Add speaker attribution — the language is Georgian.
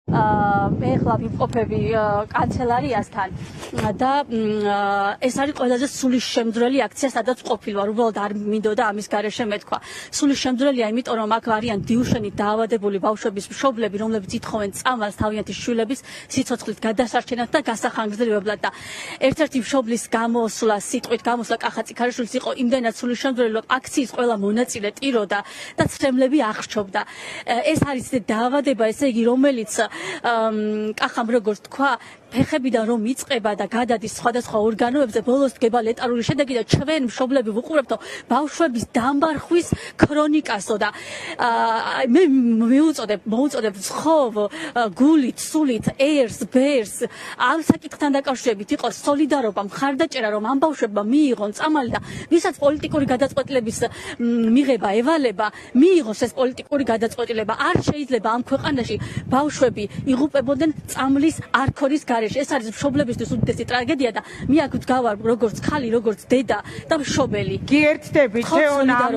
Speaker 1: მე ახლა ვიმყოფები კანცელარიასთან და ეს არის ყველაზე სულის შემძვრელი აქცია, სადაც ყოფილი ვარ. უბრალოდ არ მინდოდა ამის გარეშე მეთქვა. სულის შემძვრელია, იმიტომ რომ აქ არიან დიუშენით დაავადებული ბავშვების მშობლები, რომლებიც ითხოვენ წამალს თავიანთი შვილების სიცოცხლით გადასარჩენად და გასახანგრძლივებლად და ერთ-ერთი მშობლის სიტყვით გამოსვლა კახა-წიქარიშვილის იყო იმდენად სულის შემძვრელი, რომ აქციის ყველა მონაწილე ტიროდა და ცრემლები აღრჩობდა. ეს არის დაავადება, ესე იგი, რომელიც კახამ როგორც თქვა, ფეხებიდან რომ იწყება და გადადის სხვადასხვა ორგანოებზე, ბოლოს დგება ლეტალური შედეგი და ჩვენ მშობლები ვუყურებთ ბავშვების დამბარხვის ქრონიკასო და მე მოუწოდებ ხოვ, გულით, სულით, ერს, ბერს, ამ საკითხთან დაკავშირებით იყოს სოლიდარობა, მხარდაჭერა, რომ ამ ბავშვებმა მიიღონ წამალი და ვისაც პოლიტიკური გადაწყვეტილების მიღება ევალება, მიიღოს ეს პოლიტიკური გადაწყვეტილება. არ შეიძლება ამ ქვეყანაში ბავშვები იღუპებოდნენ წამლის არქონის გარეშე. ეს არის მშობლებისთვის უდიდესი ტრაგედია და მე აქ ვდგავარ როგორც ხალი, როგორც დედა და მშობელი.
Speaker 2: გიერთდებით თეონა ამ